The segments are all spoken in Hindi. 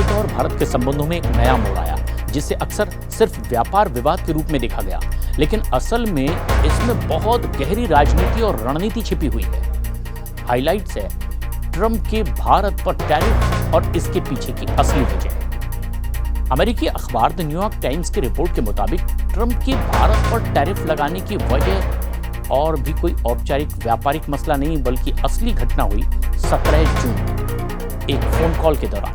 अमेरिका और भारत के संबंधों में एक नया मोड़ आया, जिसे अक्सर सिर्फ व्यापार विवाद के रूप में देखा गया, लेकिन असल में इसमें बहुत गहरी राजनीति और रणनीति छिपी हुई है। हाइलाइट्स है ट्रंप के भारत पर टैरिफ और इसके पीछे की असली वजह। अमेरिकी अखबार द न्यूयॉर्क टाइम्स की रिपोर्ट के मुताबिक ट्रंप के भारत पर टैरिफ लगाने की वजह और भी कोई औपचारिक व्यापारिक मसला नहीं, बल्कि असली घटना हुई 17 जून एक फोन कॉल के दौरान,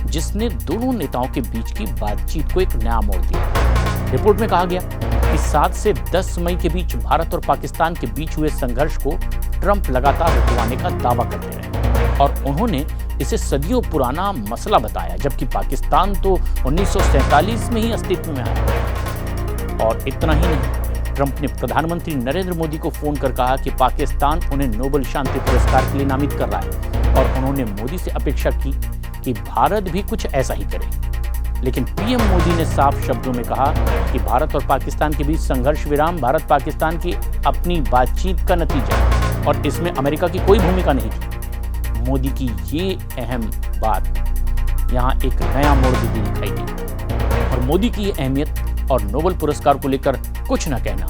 जिसने दोनों नेताओं के बीच की बातचीत को एक नया मोड़ दिया। रिपोर्ट में कहा गया कि 7 से 10 मई के बीच भारत और पाकिस्तान के बीच हुए संघर्ष को ट्रंप लगातार रुकवाने का दावा करते रहे और उन्होंने इसे सदियों पुराना मसला बताया, जबकि पाकिस्तान तो 1947 में ही अस्तित्व में आया। और इतना ही नहीं, ट्रंप ने प्रधानमंत्री नरेंद्र मोदी को फोन कर कहा कि पाकिस्तान उन्हें नोबेल शांति पुरस्कार के लिए नामित कर रहा है और उन्होंने मोदी से अपेक्षा की कि भारत भी कुछ ऐसा ही करे। लेकिन पीएम मोदी ने साफ शब्दों में कहा कि भारत और पाकिस्तान के बीच संघर्ष विराम भारत पाकिस्तान की अपनी बातचीत का नतीजा है और इसमें अमेरिका की कोई भूमिका नहीं थी। मोदी की ये अहम बात यहाँ एक नया मोड़ भी दिखाई दी और मोदी की ये अहमियत और नोबेल पुरस्कार को लेकर कुछ न कहना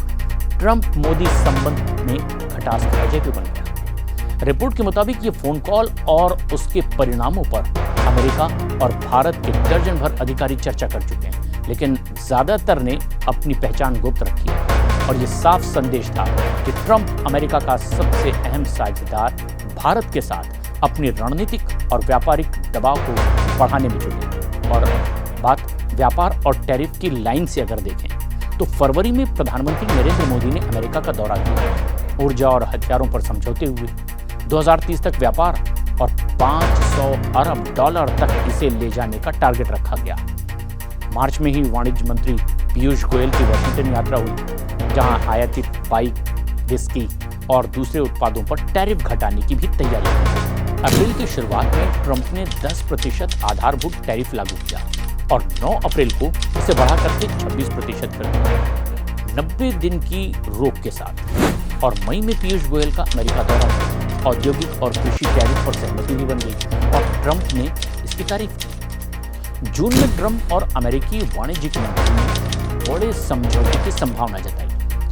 ट्रंप मोदी संबंध में खटास की वजह भी बन गया। रिपोर्ट के मुताबिक ये फोन कॉल और उसके परिणामों पर अमेरिका और भारत के दर्जन भर अधिकारी चर्चा कर चुके हैं, लेकिन ज्यादातर ने अपनी पहचान गुप्त रखी और ये साफ संदेश था कि ट्रंप अमेरिका का सबसे अहम साझेदार भारत के साथ अपनी रणनीतिक और व्यापारिक दबाव को बढ़ाने में जुटे। और बात व्यापार और टैरिफ की लाइन से अगर देखें तो फरवरी में प्रधानमंत्री नरेंद्र मोदी ने अमेरिका का दौरा किया। ऊर्जा और हथियारों पर समझौते हुए 2030 तक व्यापार और 500 अरब डॉलर तक इसे ले जाने का टारगेट रखा गया। मार्च में ही वाणिज्य मंत्री पीयूष गोयल की वाशिंगटन यात्रा हुई, जहां आयातित बाइक, विस्की और दूसरे उत्पादों पर टैरिफ घटाने की भी तैयारी की। अप्रैल की शुरुआत में ट्रंप ने 10% आधारभूत टैरिफ लागू किया और 9 अप्रैल को इसे बढ़ाकर के 26% कर दिया, 90 दिन की रोक के साथ। और मई में पीयूष गोयल का अमेरिका दौरा हुआ, औद्योगिक और कृषि टैरिफ पर सहमति भी बन गई और ट्रंप ने इसकी तारीफ की। जून में ट्रंप और अमेरिकी वाणिज्यिक मंत्री ने बड़े समझौते की संभावना जताई,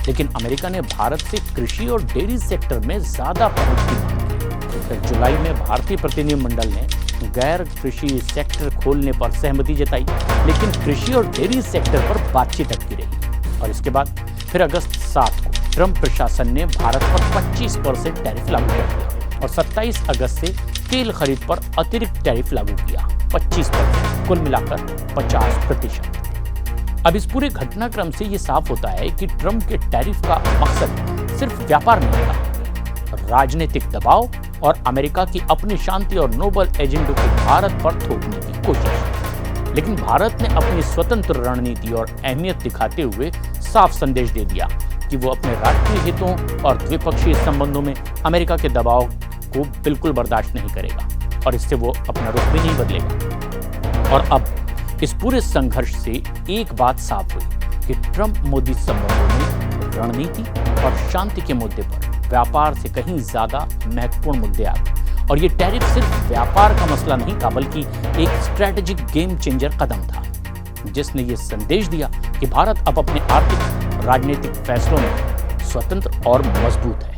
लेकिन अमेरिका ने भारत से कृषि और डेयरी सेक्टर में ज्यादा पहुंच की मांग की। फिर जुलाई में भारतीय प्रतिनिधिमंडल ने गैर कृषि सेक्टर खोलने पर सहमति जताई, लेकिन कृषि और डेयरी सेक्टर पर बातचीत अटकी रही। और इसके बाद फिर अगस्त 7 को ट्रंप प्रशासन ने भारत पर 25% टैरिफ लागू कर दिया और 27 अगस्त से तेल खरीद पर अतिरिक्त टैरिफ लागू किया 25%, कुल मिलाकर 50%। अब इस पूरे घटनाक्रम से ये साफ होता है कि ट्रंप के टैरिफ का मकसद सिर्फ व्यापार नहीं था, राजनीतिक दबाव और अमेरिका की अपनी शांति और नोबल एजेंडों को भारत पर थोपने की कोशिश। लेकिन भारत ने अपनी स्वतंत्र रणनीति और अहमियत दिखाते हुए साफ संदेश दे दिया कि वो अपने राष्ट्रीय हितों और द्विपक्षीय संबंधों में अमेरिका के दबाव को बिल्कुल बर्दाश्त नहीं करेगा और इससे वो अपना रुख भी नहीं बदलेगा। और अब इस पूरे संघर्ष से एक बात साफ हुई कि ट्रंप मोदी संबंधों में रणनीति और शांति के मुद्दे पर व्यापार से कहीं ज्यादा महत्वपूर्ण मुद्दे आ गए और ये टैरिफ सिर्फ व्यापार का मसला नहीं था, बल्कि एक स्ट्रैटेजिक गेम चेंजर कदम था, जिसने ये संदेश दिया कि भारत अब अपने आर्थिक राजनीतिक फैसलों में स्वतंत्र और मजबूत है।